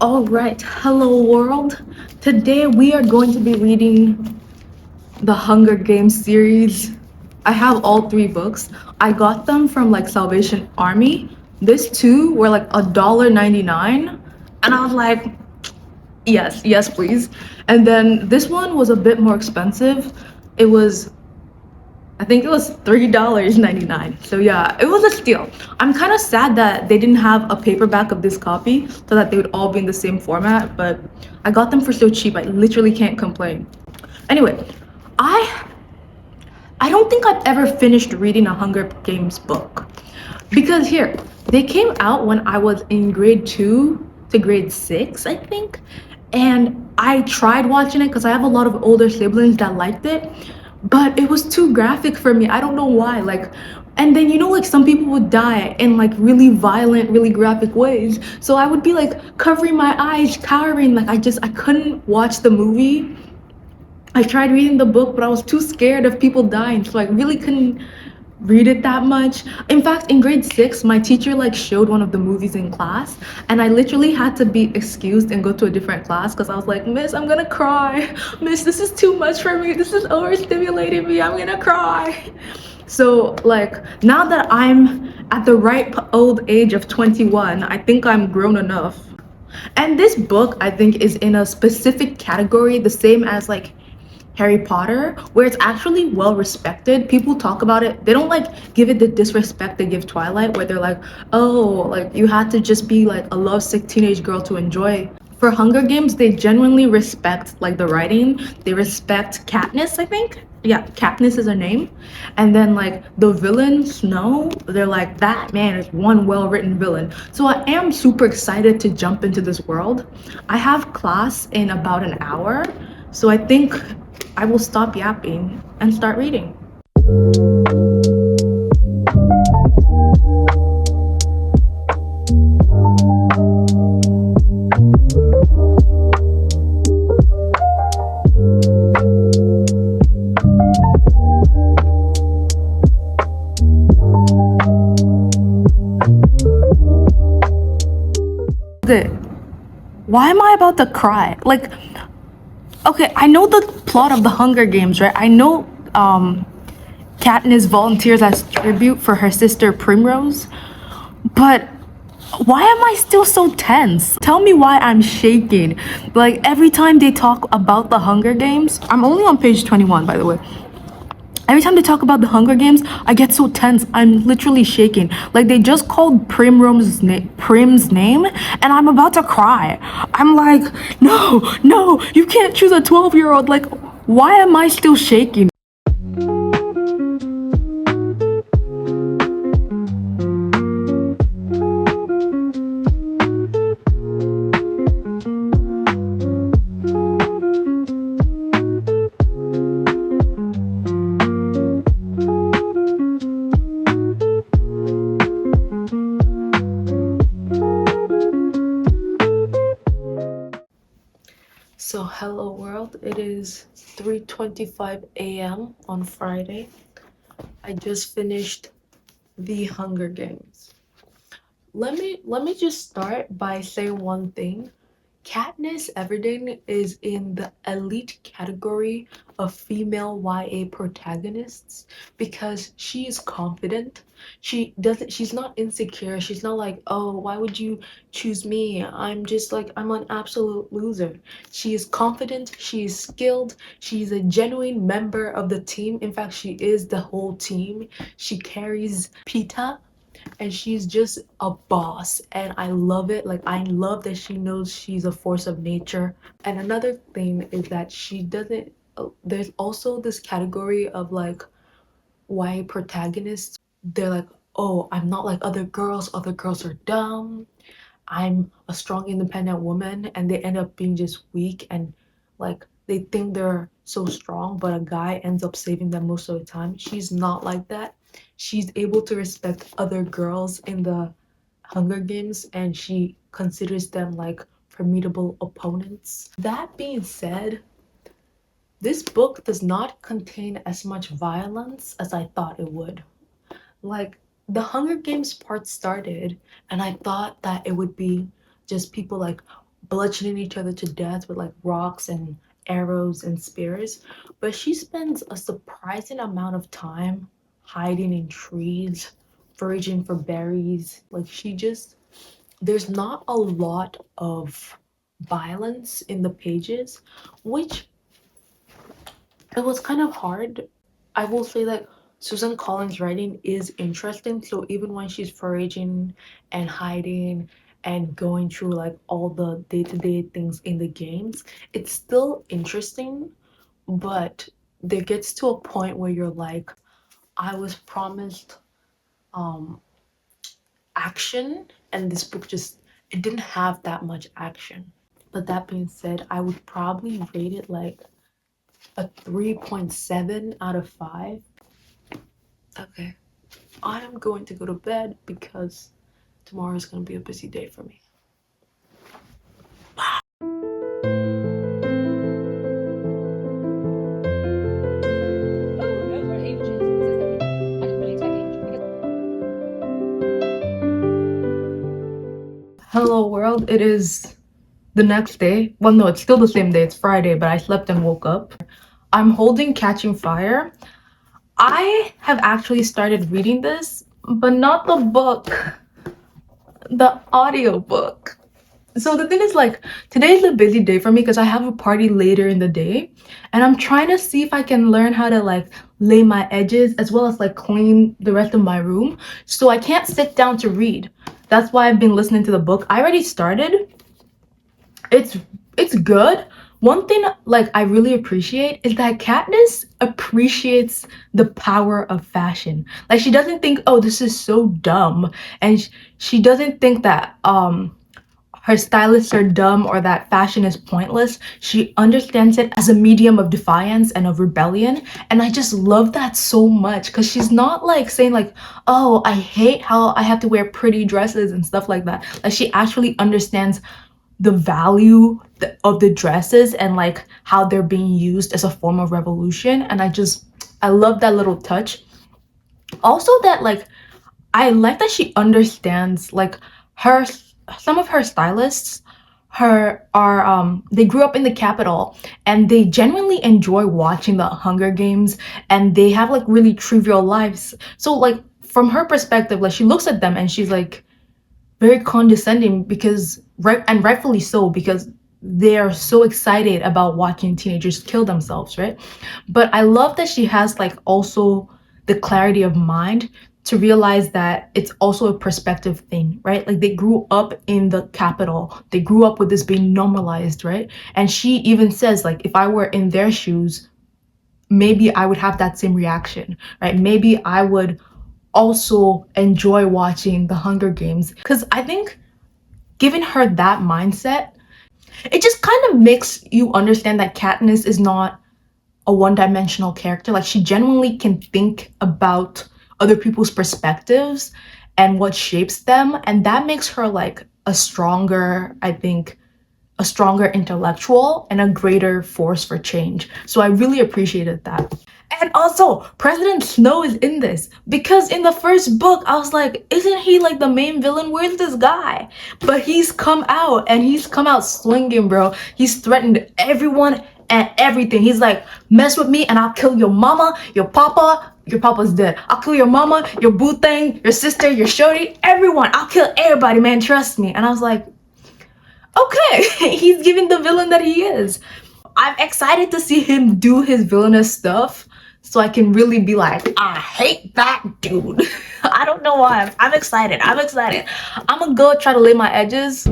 All right, hello world. Today we are going to be reading the Hunger Games series. I have all three books. I got them from like Salvation Army. This two were like $1.99, and I was like, yes, yes, please. And then this one was a bit more expensive. It was I think it was $3.99. So yeah, it was a steal. I'm kind of sad that they didn't have a paperback of this copy so that they would all be in the same format, but I got them for so cheap. I literally can't complain. Anyway, I I don't think I've ever finished reading a Hunger Games book. Because here, they came out when I was in grade 2 to grade 6, I think. And I tried watching it because I have a lot of older siblings that liked it, but it was too graphic for me. I don't know why. And then like some people would die in like really violent, really graphic ways. So I would be like covering my eyes, cowering. Like I couldn't watch the movie. I tried reading the book, but I was too scared of people dying, so I really couldn't read it that much. In fact, in grade 6, my teacher like showed one of the movies in class, and I literally had to be excused and go to a different class because I was like, Miss, I'm gonna cry. Miss, this is too much for me. This is overstimulating me. I'm gonna cry. So, like, now that I'm at the ripe old age of 21, I think I'm grown enough. And this book, I think, is in a specific category, the same as like Harry Potter, where it's actually well respected. People talk about it. They don't like give it the disrespect they give Twilight, where they're like, oh, like you had to just be like a lovesick teenage girl to enjoy. For Hunger Games, they genuinely respect like the writing. They respect Katniss, I think. Yeah, Katniss is her name. And then like the villain, Snow, they're like, that man is one well-written villain. So I am super excited to jump into this world. I have class in about an hour, so I think I will stop yapping and start reading. Okay, why am I about to cry? Like, okay, I know the plot of the Hunger Games, right? I know Katniss volunteers as tribute for her sister Primrose, but why am I still so tense? Tell me why I'm shaking. Like every time they talk about the Hunger Games, I'm only on page 21 by the way. Every time they talk about the Hunger Games, I get so tense. I'm literally shaking. Like they just called Prim's name, and I'm about to cry. I'm like, no, no, you can't choose a 12-year-old. Like, why am I still shaking? So hello world, it is 3:25 a.m. on Friday. I just finished the Hunger Games. Let me just start by saying one thing. Katniss Everdeen is in the elite category of female YA protagonists because she is confident. She's not insecure. She's not like, "Oh, why would you choose me? I'm an absolute loser." She is confident, she is skilled, she's a genuine member of the team. In fact, she is the whole team. She carries Pita, and she's just a boss, and I love it. Like I love that she knows she's a force of nature. And another thing is that she doesn't there's also this category of like why protagonists, they're like, oh, I'm not like other girls are dumb, I'm a strong independent woman, and they end up being just weak, and like they think they're so strong, but a guy ends up saving them most of the time. She's not like that. She's able to respect other girls in the Hunger Games, and she considers them like formidable opponents. That being said, this book does not contain as much violence as I thought it would. Like the Hunger Games part started, and I thought that it would be just people like bludgeoning each other to death with like rocks and arrows and spears. But she spends a surprising amount of time hiding in trees, foraging for berries. Like she just, there's not a lot of violence in the pages, which it was kind of hard. I will say that Susan Collins' writing is interesting. So even when she's foraging and hiding and going through like all the day-to-day things in the games, it's still interesting, but there gets to a point where you're like, I was promised um action, and this book just, it didn't have that much action. But that being said, I would probably rate it like a 3.7 out of 5. Okay, I am going to go to bed because tomorrow is going to be a busy day for me. Hello world, it is the next day. Well, no, it's still the same day. It's Friday, but I slept and woke up. I'm holding Catching Fire. I have actually started reading this, but not the book, the audiobook. So the thing is, like, today is a busy day for me because I have a party later in the day, and I'm trying to see if I can learn how to like lay my edges as well as like clean the rest of my room. So I can't sit down to read. That's why I've been listening to the book. I already started. It's good. One thing like I really appreciate is that Katniss appreciates the power of fashion. Like she doesn't think, oh, this is so dumb, and she doesn't think that her stylists are dumb or that fashion is pointless. She understands it as a medium of defiance and of rebellion. And I just love that so much because she's not like saying like, oh, I hate how I have to wear pretty dresses and stuff like that. Like she actually understands the value of the dresses and like how they're being used as a form of revolution. And I love that little touch. Also that like I like that she understands like her, some of her stylists her are they grew up in the capital and they genuinely enjoy watching the Hunger Games, and they have like really trivial lives. So like from her perspective, like she looks at them and she's like very condescending because rightfully so, because they are so excited about watching teenagers kill themselves, right? But I love that she has like also the clarity of mind to realize that it's also a perspective thing, right? Like they grew up in the capital, they grew up with this being normalized, right? And she even says like, if I were in their shoes, maybe I would have that same reaction, right? Maybe I would also enjoy watching the Hunger Games. Because I think giving her that mindset, it just kind of makes you understand that Katniss is not a one-dimensional character. Like she genuinely can think about other people's perspectives and what shapes them, and that makes her like a stronger, I think, a stronger intellectual and a greater force for change. So I really appreciated that. And also, President Snow is in this because in the first book, I was like, isn't he like the main villain? Where's this guy? But he's come out and he's come out swinging, bro. He's threatened everyone and everything. He's like, mess with me and I'll kill your mama, your papa. Your papa's dead. I'll kill your mama, your boo thing, your sister, your shorty, everyone. I'll kill everybody, man. Trust me. And I was like, okay, he's giving the villain that he is. I'm excited to see him do his villainous stuff so I can really be like, I hate that dude. I don't know why. I'm excited. I'm excited. I'm gonna go try to lay my edges.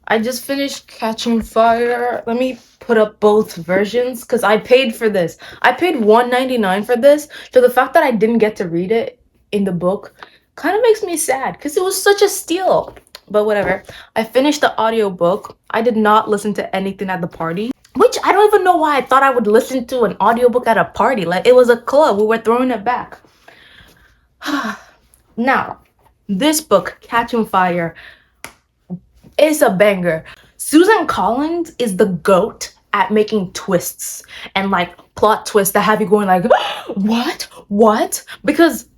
I just finished Catching Fire. Let me put up both versions because I paid for this. I paid $1.99 for this. So the fact that I didn't get to read it in the book kind of makes me sad because it was such a steal. But whatever. I finished the audiobook. I did not listen to anything at the party. which I don't even know why I thought I would listen to an audiobook at a party. Like, it was a club, we were throwing it back. Now, this book, Catching Fire, is a banger. Susan Collins is the GOAT at making twists and like plot twists that have you going like, what? Because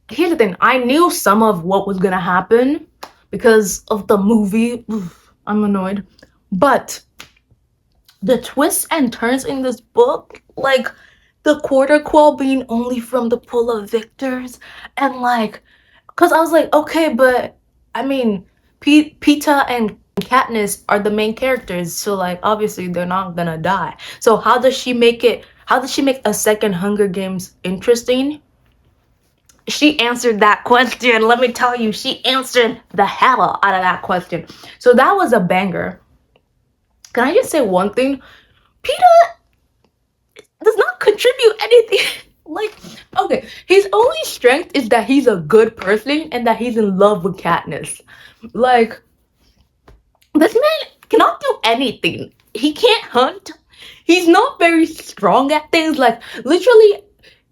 here's the thing, I knew some of what was gonna happen because of the movie. I'm annoyed. But the twists and turns in this book, like the quarter quell being only from the pool of victors, and like, because I was like, okay, but I mean, Peta and Katniss are the main characters, so like obviously they're not gonna die. So how does she make it? How does she make a second Hunger Games interesting? She answered that question. Let me tell you, she answered the hell out of that question. So that was a banger. Can I just say one thing? Peter does not contribute anything. Like, okay, his only strength is that he's a good person and that he's in love with Katniss. Like, this man cannot do anything. He can't hunt. He's not very strong at things. Like, literally,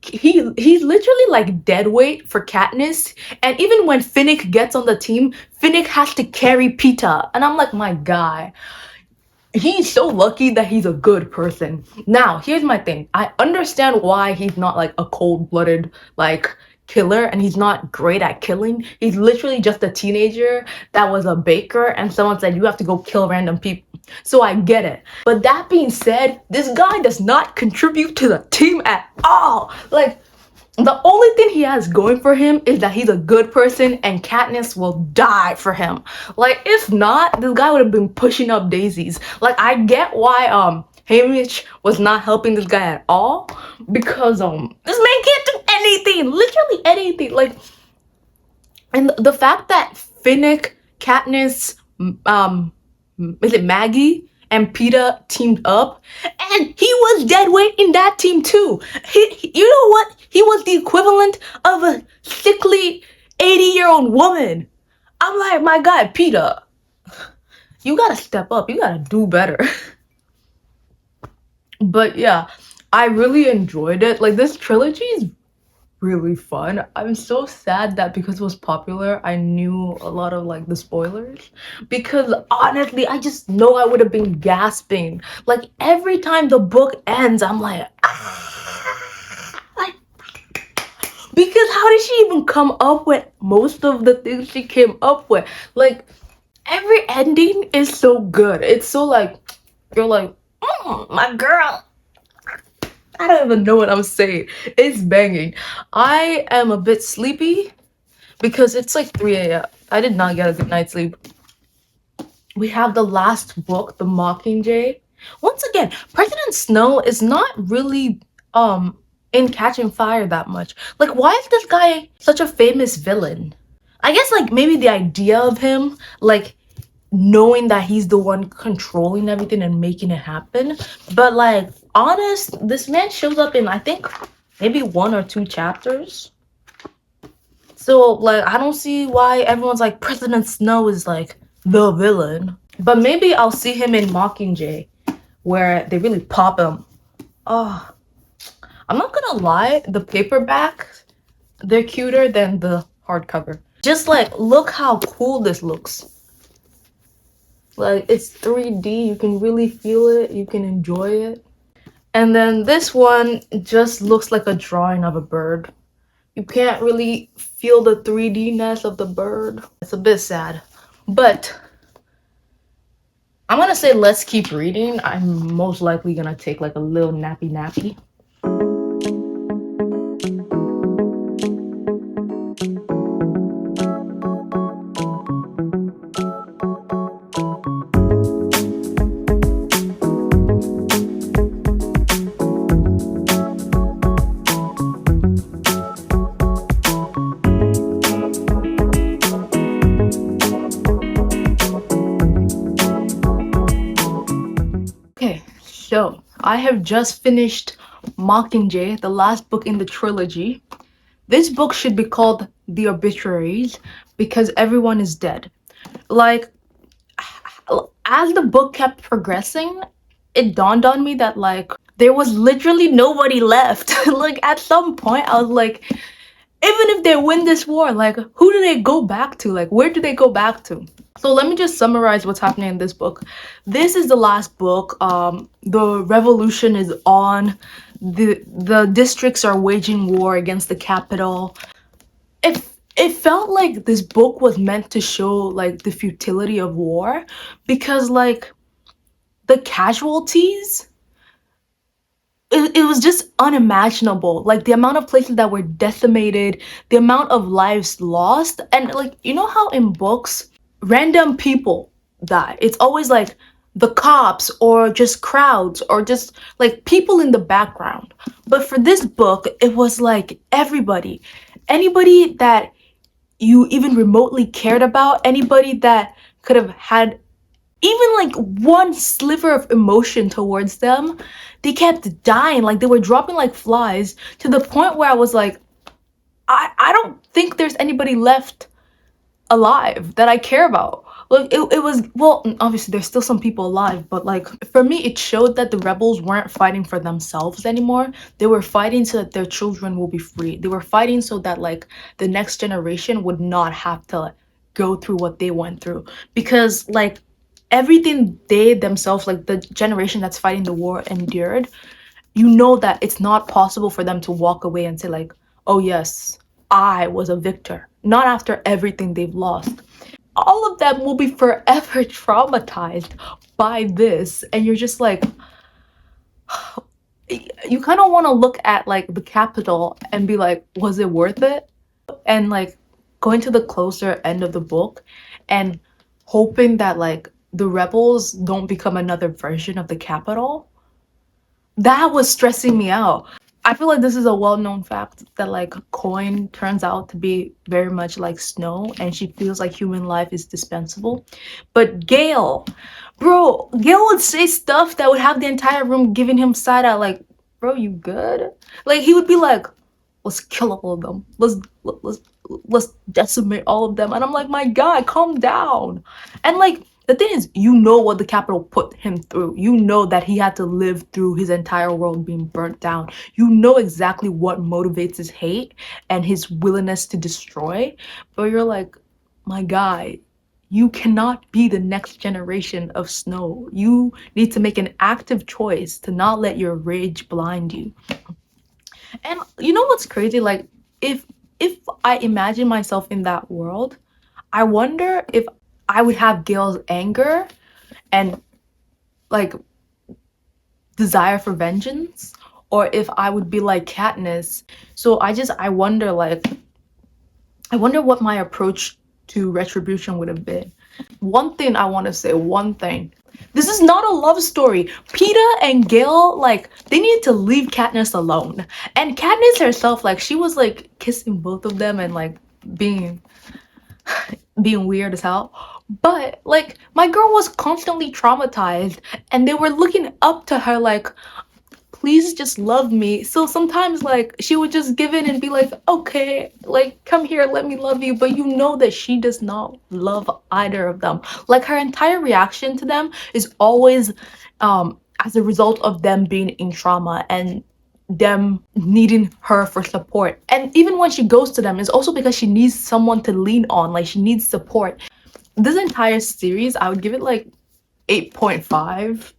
he's literally like dead weight for Katniss. And even when Finnick gets on the team, Finnick has to carry Peeta. And I'm like, my guy, he's so lucky that he's a good person. Now, here's my thing. I understand why he's not like a cold-blooded like killer and he's not great at killing. He's literally just a teenager that was a baker and someone said you have to go kill random people. So I get it. But that being said, this guy does not contribute to the team at all. Like, the only thing he has going for him is that he's a good person and Katniss will die for him. Like, if not, this guy would have been pushing up daisies. Like, I get why Hamish was not helping this guy at all, because this man can't do anything, literally anything. Like, and the fact that Finnick, Katniss, is it Maggie and Peeta teamed up, and he was dead weight in that team too. You know what? He was the equivalent of a sickly 80-year-old woman. I'm like, my guy, Peeta, you gotta step up. You gotta do better. But yeah, I really enjoyed it. Like, this trilogy is really fun. I'm so sad that because it was popular, I knew a lot of like the spoilers. Because honestly, I just know I would have been gasping. Like, every time the book ends, I'm like, like, because how did she even come up with most of the things she came up with? Like, every ending is so good. It's so like, you're like, my girl. I don't even know what I'm saying. It's banging. I am a bit sleepy because it's like 3 a.m. I did not get a good night's sleep. We have the last book, The Mockingjay. Once again, President Snow is not really in Catching Fire that much. Like, why is this guy such a famous villain? I guess like maybe the idea of him, like knowing that he's the one controlling everything and making it happen. But like, honest, this man shows up in I think maybe 1 or 2 chapters. So like, I don't see why everyone's like President Snow is like the villain. But maybe I'll see him in Mockingjay where they really pop him. Oh, I'm not gonna lie, the paperbacks, they're cuter than the hardcover. Just like, look how cool this looks. Like, it's 3D, you can really feel it, you can enjoy it. And then this one just looks like a drawing of a bird. You can't really feel the 3D-ness of the bird. It's a bit sad. But I'm gonna say let's keep reading. I'm most likely gonna take like a little nappy. So, I have just finished Mockingjay, the last book in the trilogy. This book should be called The Obituaries because everyone is dead. Like, as the book kept progressing, it dawned on me that like there was literally nobody left. Like at some point I was like, even if they win this war, like who do they go back to? Like where do they go back to? So let me just summarize what's happening in this book. This is the last book. The revolution is on. The districts are waging war against the capital. It felt like this book was meant to show like the futility of war, because like the casualties, it was just unimaginable. Like the amount of places that were decimated, the amount of lives lost. And like, you know how in books random people die, it's always like the cops or just crowds or just like people in the background. But for this book it was like everybody, anybody that you even remotely cared about, anybody that could have had even like one sliver of emotion towards them, they kept dying. Like they were dropping like flies, to the point where I was like, I don't think there's anybody left alive that I care about. Like it was, well, obviously there's still some people alive, but like for me it showed that the rebels weren't fighting for themselves anymore. They were fighting so that their children will be free. They were fighting so that like the next generation would not have to go through what they went through, because like everything they themselves, like the generation that's fighting the war, endured, you know that it's not possible for them to walk away and say like, oh yes, I was a victor, not after everything they've lost. All of them will be forever traumatized by this, and you're just like, you kind of want to look at like the capital and be like, was it worth it? And like going to the closer end of the book and hoping that like the rebels don't become another version of the capital, that was stressing me out. I feel like this is a well-known fact that like Coin turns out to be very much like Snow, and she feels like human life is dispensable. But Gale, bro, Gale would say stuff that would have the entire room giving him side eye, like, bro, you good? Like he would be like, let's kill all of them. Let's decimate all of them. And I'm like, my guy, calm down. And like the thing is, you know what the capital put him through. You know that he had to live through his entire world being burnt down. You know exactly what motivates his hate and his willingness to destroy. But you're like, my guy, you cannot be the next generation of Snow. You need to make an active choice to not let your rage blind you. And you know what's crazy? Like if I imagine myself in that world, I wonder if I would have Gale's anger and like desire for vengeance, or if I would be like Katniss. So I wonder like, I wonder what my approach to retribution would have been. One thing I want to say, one thing. This is not a love story. Peeta and Gale, like, they need to leave Katniss alone. And Katniss herself, like, she was like kissing both of them and like being weird as hell. But like my girl was constantly traumatized and they were looking up to her like, please just love me. So sometimes like she would just give in and be like, okay, like come here, let me love you. But you know that she does not love either of them. Like her entire reaction to them is always as a result of them being in trauma and them needing her for support. And even when she goes to them, it's also because she needs someone to lean on, like she needs support. This entire series, I would give it like 8.5.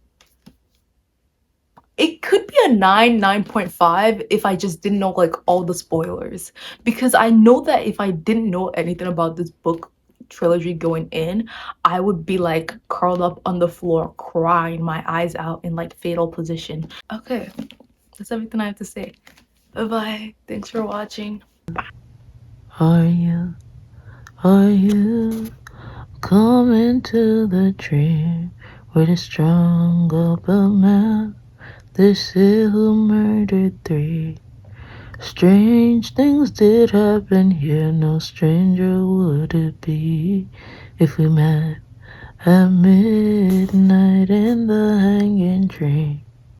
It could be a 9.5 if I just didn't know like all the spoilers, because I know that if I didn't know anything about this book trilogy going in, I would be like curled up on the floor crying my eyes out in like fetal position. Okay, that's everything I have to say. Bye bye, thanks for watching. Are you coming to the tree where the strong up a man? This is who murdered 3. Strange things did happen here, no stranger would it be if we met at midnight in the hanging tree.